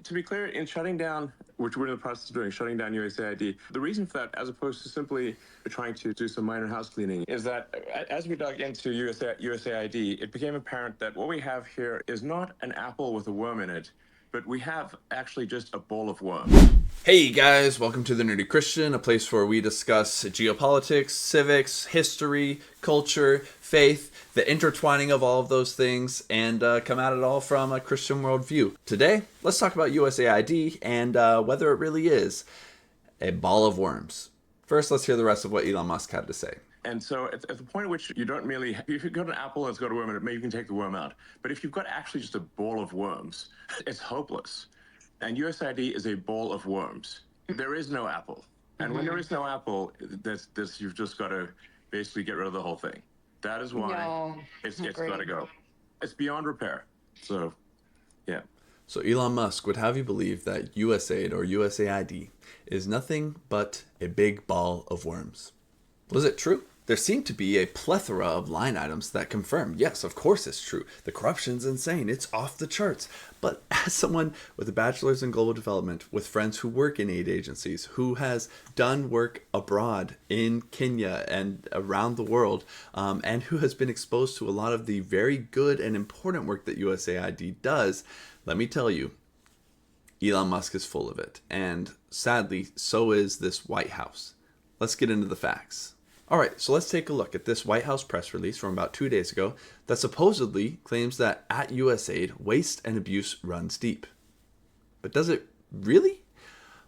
to be clear, in shutting down, which we're in the process of doing, shutting down USAID, the reason for that, as opposed to simply trying to do some minor house cleaning, is that as we dug into USAID, it became apparent that what we have here is not an apple with a worm in it, but we have actually just a bowl of worms. Hey guys, welcome to The Nerdy Christian, a place where we discuss geopolitics, civics, history, culture, faith, the intertwining of all of those things, and come at it all from a Christian worldview. Today, let's talk about USAID and whether it really is a ball of worms. First, let's hear the rest of what Elon Musk had to say. And so at the point at which you don't merely, if you've got an apple and it's got a worm in it, maybe you can take the worm out. But if you've got actually just a ball of worms, it's hopeless. And USAID is a ball of worms. There is no apple. And when there is no apple, you've just got to basically get rid of the whole thing. That is why it's got to go. It's beyond repair. So, yeah. So Elon Musk would have you believe that USAID or USAID is nothing but a big ball of worms. Was it true? There seemed to be a plethora of line items that confirm, yes, of course it's true. The corruption's insane. It's off the charts. But as someone with a bachelor's in global development, with friends who work in aid agencies, who has done work abroad in Kenya and around the world, and who has been exposed to a lot of the very good and important work that USAID does, let me tell you, Elon Musk is full of it. And sadly, so is this White House. Let's get into the facts. All right, so let's take a look at this White House press release from about 2 days ago that supposedly claims that at USAID, waste and abuse runs deep. But does it really?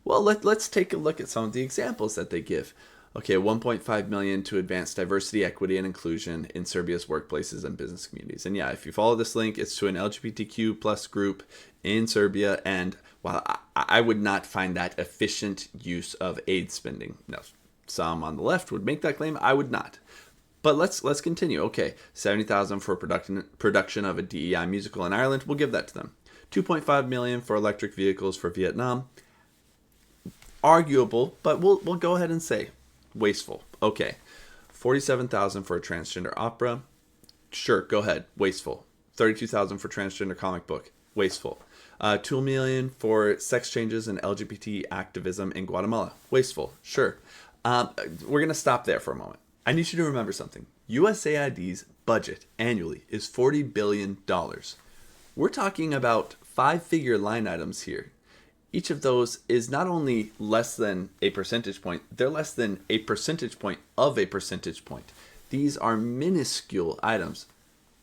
Well, let's take a look at some of the examples that they give. Okay, 1.5 million to advance diversity, equity, and inclusion in Serbia's workplaces and business communities. And yeah, if you follow this link, it's to an LGBTQ plus group in Serbia. And while I would not find that efficient use of aid spending, no. Some on the left would make that claim. I would not. But let's continue. Okay, 70,000 for production of a DEI musical in Ireland. We'll give that to them. 2.5 million for electric vehicles for Vietnam. Arguable, but we'll go ahead and say wasteful. Okay, 47,000 for a transgender opera. Sure, go ahead. Wasteful. 32,000 for transgender comic book. Wasteful. 2 million for sex changes and LGBT activism in Guatemala. Wasteful. Sure. We're going to stop there for a moment. I need you to remember something. USAID's budget annually is $40 billion. We're talking about 5-figure line items here. Each of those is not only less than a percentage point, they're less than a percentage point of a percentage point. These are minuscule items.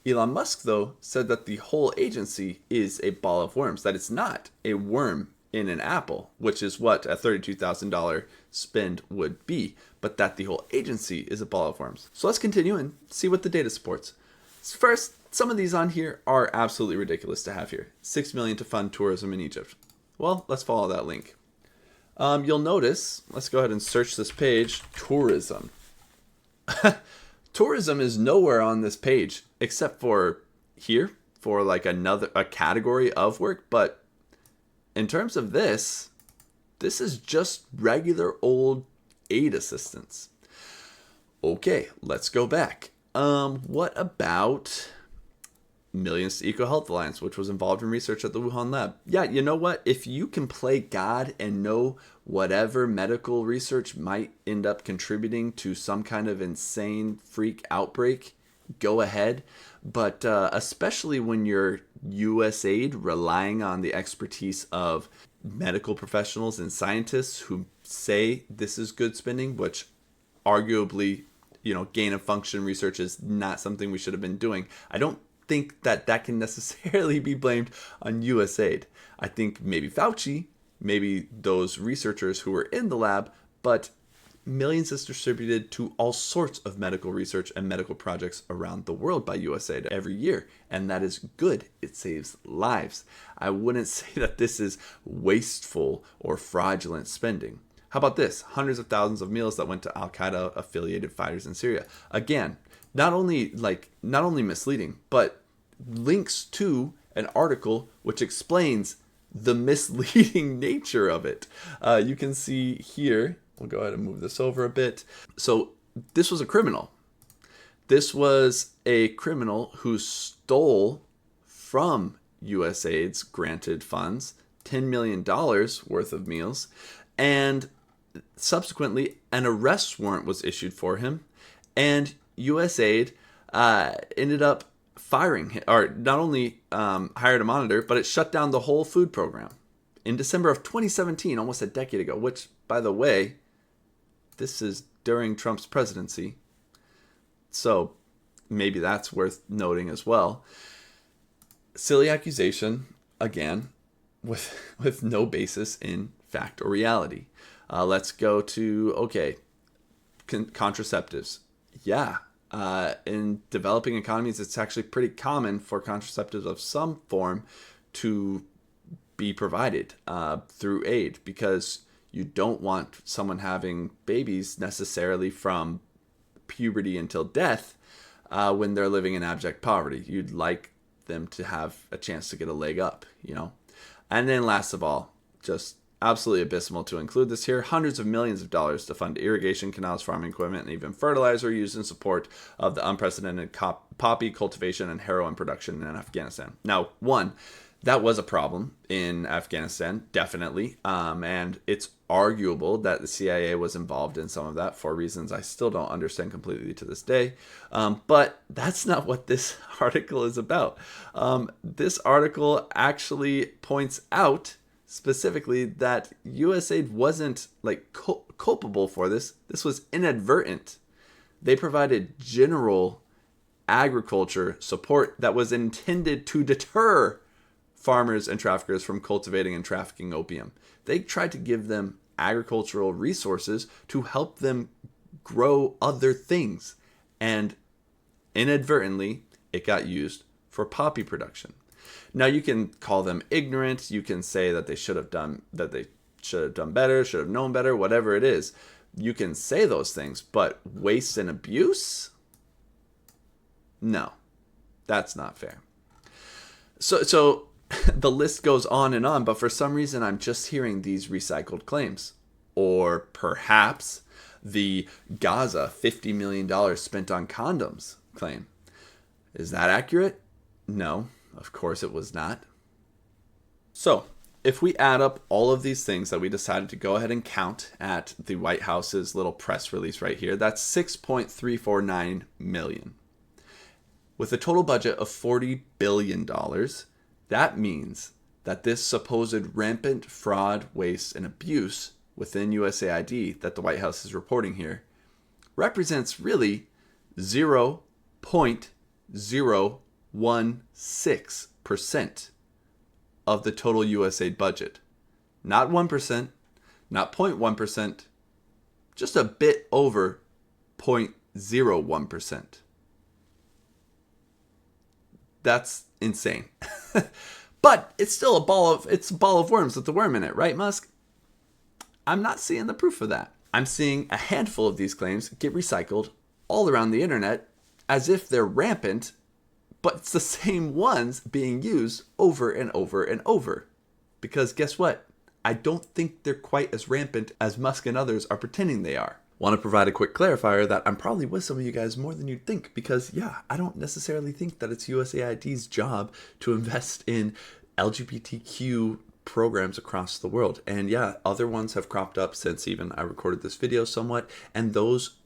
Elon Musk, though, said that the whole agency is a ball of worms, that it's not a worm in an apple, which is what a $32,000 spend would be, but that the whole agency is a ball of worms. So let's continue and see what the data supports. First, some of these on here are absolutely ridiculous to have here. 6 million to fund tourism in Egypt. Well, let's follow that link. You'll notice, let's go ahead and search this page, tourism. Tourism is nowhere on this page except for here for like a category of work, but in terms of this is just regular old aid assistance. Okay, let's go back. What about Millions to EcoHealth Alliance, which was involved in research at the Wuhan lab? Yeah, you know what? If you can play God and know whatever medical research might end up contributing to some kind of insane freak outbreak, go ahead. But especially when you're USAID relying on the expertise of medical professionals and scientists who say this is good spending, which arguably, gain of function research is not something we should have been doing. I don't think that can necessarily be blamed on USAID. I think maybe Fauci, maybe those researchers who were in the lab, but millions is distributed to all sorts of medical research and medical projects around the world by USAID every year. And that is good. It saves lives. I wouldn't say that this is wasteful or fraudulent spending. How about this? Hundreds of thousands of meals that went to Al-Qaeda affiliated fighters in Syria. Again, not only misleading, but links to an article which explains the misleading nature of it. You can see here, we'll go ahead and move this over a bit. So this was a criminal. This was a criminal who stole from USAID's granted funds $10 million worth of meals, and subsequently an arrest warrant was issued for him, and USAID ended up firing him, or not only hired a monitor, but it shut down the whole food program in December of 2017, almost a decade ago, which, by the way, this is during Trump's presidency. So maybe that's worth noting as well. Silly accusation, again, with no basis in fact or reality. Let's go to, okay, contraceptives. Yeah, in developing economies, it's actually pretty common for contraceptives of some form to be provided through aid, because you don't want someone having babies necessarily from puberty until death when they're living in abject poverty. You'd like them to have a chance to get a leg up, you know. And then last of all, just absolutely abysmal to include this here, hundreds of millions of dollars to fund irrigation, canals, farming equipment, and even fertilizer used in support of the unprecedented poppy cultivation and heroin production in Afghanistan. Now, one, that was a problem in Afghanistan, definitely, and it's arguable that the CIA was involved in some of that for reasons I still don't understand completely to this day, but that's not what this article is about. This article actually points out specifically that USAID wasn't like culpable for this. This was inadvertent. They provided general agriculture support that was intended to deter farmers and traffickers from cultivating and trafficking opium. They tried to give them agricultural resources to help them grow other things. And inadvertently, it got used for poppy production. Now, you can call them ignorant. You can say that they should have done better, should have known better, whatever it is. You can say those things, but waste and abuse? No, that's not fair. So the list goes on and on, but for some reason I'm just hearing these recycled claims. Or perhaps the Gaza $50 million spent on condoms claim. Is that accurate? No, of course it was not. So if we add up all of these things that we decided to go ahead and count at the White House's little press release right here, that's $6.349 million. With a total budget of $40 billion, that means that this supposed rampant fraud, waste, and abuse within USAID that the White House is reporting here represents really 0.016% of the total USAID budget. Not 1%, not 0.1%, just a bit over 0.01%. That's insane. But it's still a ball of worms with the worm in it, right, Musk? I'm not seeing the proof of that. I'm seeing a handful of these claims get recycled all around the internet as if they're rampant, but it's the same ones being used over and over and over. Because guess what? I don't think they're quite as rampant as Musk and others are pretending they are. Want to provide a quick clarifier that I'm probably with some of you guys more than you'd think, because yeah, I don't necessarily think that it's USAID's job to invest in LGBTQ programs across the world. And yeah, other ones have cropped up since even I recorded this video somewhat, and those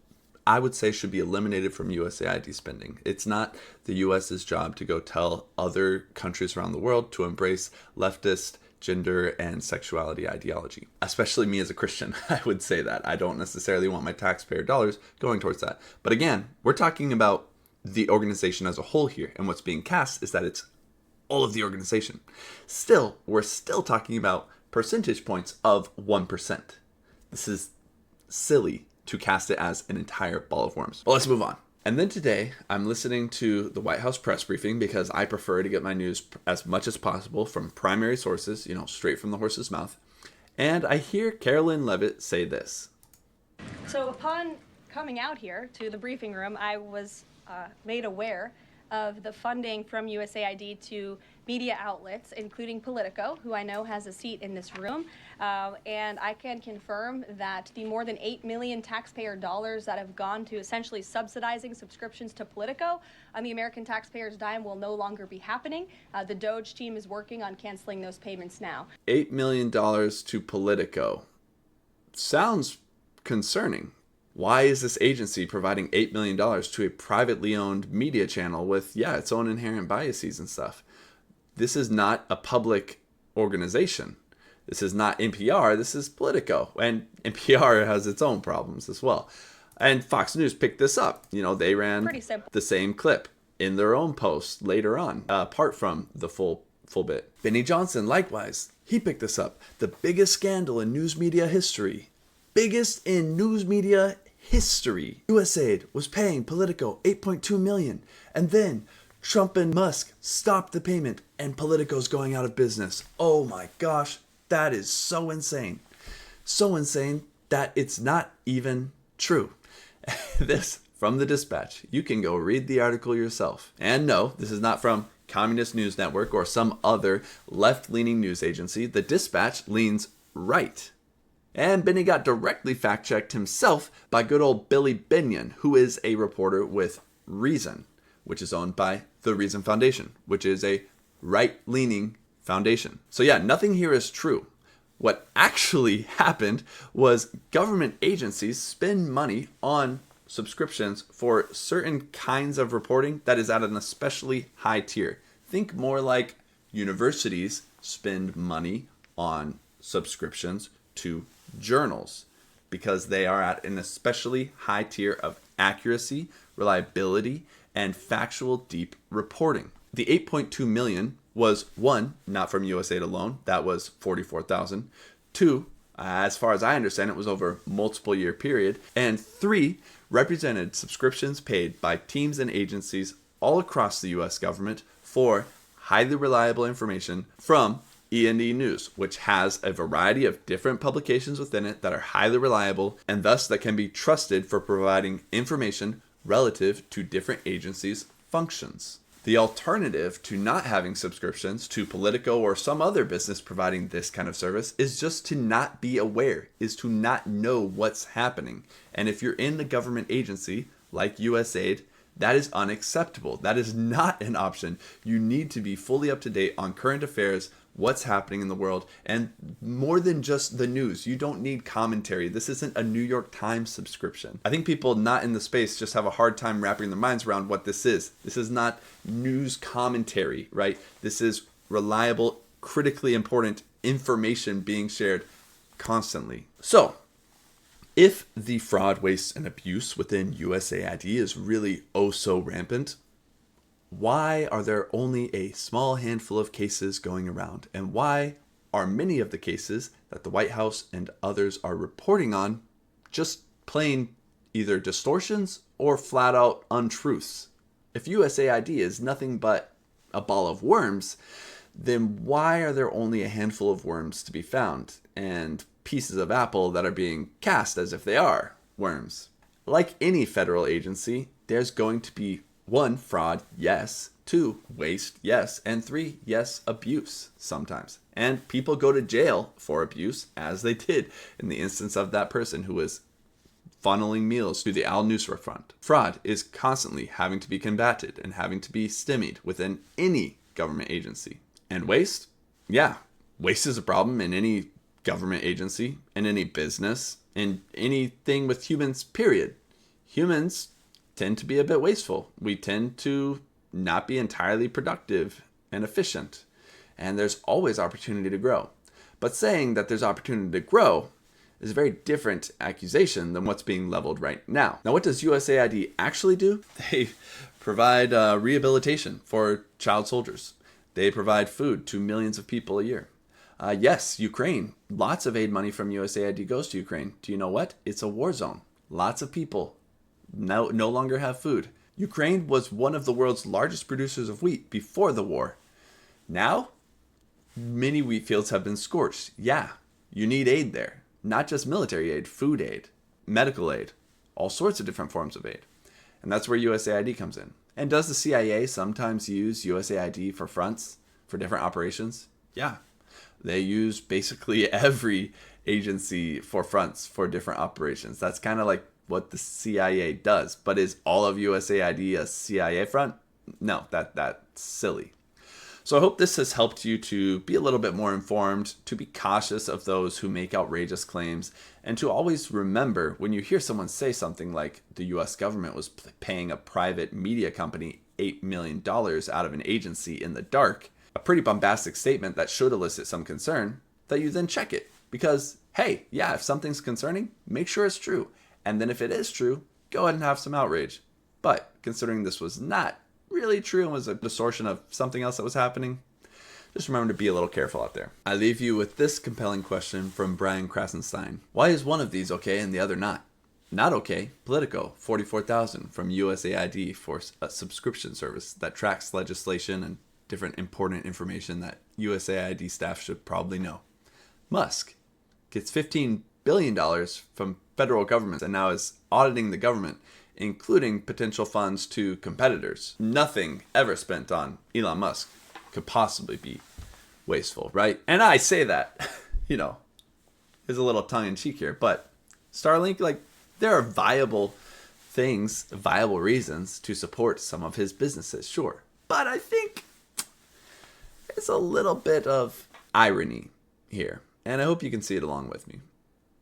I would say should be eliminated from USAID spending. It's not the US's job to go tell other countries around the world to embrace leftist gender and sexuality ideology. Especially me as a Christian, I would say that. I don't necessarily want my taxpayer dollars going towards that. But again, we're talking about the organization as a whole here, and what's being cast is that it's all of the organization. Still, we're still talking about percentage points of 1%. This is silly to cast it as an entire ball of worms. Well, let's move on. And then today, I'm listening to the White House press briefing because I prefer to get my news as much as possible from primary sources, straight from the horse's mouth. And I hear Carolyn Levitt say this. So upon coming out here to the briefing room, I was made aware of the funding from USAID to media outlets, including Politico, who I know has a seat in this room. And I can confirm that the more than $8 million taxpayer dollars that have gone to essentially subsidizing subscriptions to Politico on the American taxpayers' dime will no longer be happening. The Doge team is working on canceling those payments now. $8 million to Politico. Sounds concerning. Why is this agency providing $8 million to a privately owned media channel with, its own inherent biases and stuff? This is not a public organization. This is not NPR. This is Politico. And NPR has its own problems as well. And Fox News picked this up. They ran the same clip in their own post later on, apart from the full bit. Benny Johnson, likewise, he picked this up. The biggest scandal in news media history. Biggest in news media history. USAID was paying Politico $8.2 million, and then Trump and Musk stopped the payment, and Politico's going out of business. Oh my gosh, that is so insane. So insane that it's not even true. This from the Dispatch. You can go read the article yourself. And no, this is not from Communist News Network or some other left-leaning news agency. The Dispatch leans right. And Benny got directly fact-checked himself by good old Billy Binion, who is a reporter with Reason, which is owned by the Reason Foundation, which is a right-leaning foundation. So nothing here is true. What actually happened was government agencies spend money on subscriptions for certain kinds of reporting that is at an especially high tier. Think more like universities spend money on subscriptions to journals because they are at an especially high tier of accuracy, reliability, and factual deep reporting. The 8.2 million was one, not from USAID alone, that was 44,000. Two, as far as I understand, it was over multiple year period. And three, represented subscriptions paid by teams and agencies all across the US government for highly reliable information from E&E News, which has a variety of different publications within it that are highly reliable and thus that can be trusted for providing information relative to different agencies' functions. The alternative to not having subscriptions to Politico or some other business providing this kind of service is just to not be aware, is to not know what's happening. And if you're in the government agency like USAID, that is unacceptable. That is not an option. You need to be fully up to date on current affairs, what's happening in the world, and more than just the news. You don't need commentary. This isn't a New York Times subscription. I think people not in the space just have a hard time wrapping their minds around what this is. This is not news commentary, right? This is reliable, critically important information being shared constantly. So, if the fraud, waste, and abuse within USAID is really oh so rampant, why are there only a small handful of cases going around? And why are many of the cases that the White House and others are reporting on just plain either distortions or flat out untruths? If USAID is nothing but a ball of worms, then why are there only a handful of worms to be found and pieces of apple that are being cast as if they are worms? Like any federal agency, there's going to be 1, fraud, yes. 2, waste, yes. And 3, yes, abuse sometimes. And people go to jail for abuse, as they did in the instance of that person who was funneling meals through the Al Nusra Front. Fraud is constantly having to be combated and having to be stymied within any government agency. And waste? Yeah, waste is a problem in any government agency, in any business, in anything with humans, period. Humans tend to be a bit wasteful. We tend to not be entirely productive and efficient. And there's always opportunity to grow. But saying that there's opportunity to grow is a very different accusation than what's being leveled right now. Now, what does USAID actually do? They provide rehabilitation for child soldiers. They provide food to millions of people a year. Yes, Ukraine. Lots of aid money from USAID goes to Ukraine. Do you know what? It's a war zone. Lots of people no longer have food. Ukraine was one of the world's largest producers of wheat before the war. Now, many wheat fields have been scorched. Yeah, you need aid there. Not just military aid, food aid, medical aid, all sorts of different forms of aid. And that's where USAID comes in. And does the CIA sometimes use USAID for fronts for different operations? Yeah. They use basically every agency for fronts for different operations. That's kind of like what the CIA does. But is all of USAID a CIA front? No, that's silly. So I hope this has helped you to be a little bit more informed, to be cautious of those who make outrageous claims, and to always remember when you hear someone say something like the US government was paying a private media company $8 million out of an agency in the dark, a pretty bombastic statement that should elicit some concern, that you then check it. Because, hey, yeah, if something's concerning, make sure it's true. And then if it is true, go ahead and have some outrage. But considering this was not really true and was a distortion of something else that was happening, just remember to be a little careful out there. I leave you with this compelling question from Brian Krasenstein. Why is one of these okay and the other not? Not okay, Politico, $44,000 from USAID for a subscription service that tracks legislation and different important information that USAID staff should probably know. Musk gets $15 billion from federal governments and now is auditing the government, including potential funds to competitors. Nothing ever spent on Elon Musk could possibly be wasteful, right? And I say that, is a little tongue-in-cheek here, but Starlink, there are viable things, viable reasons to support some of his businesses, sure. But I think it's a little bit of irony here, and I hope you can see it along with me.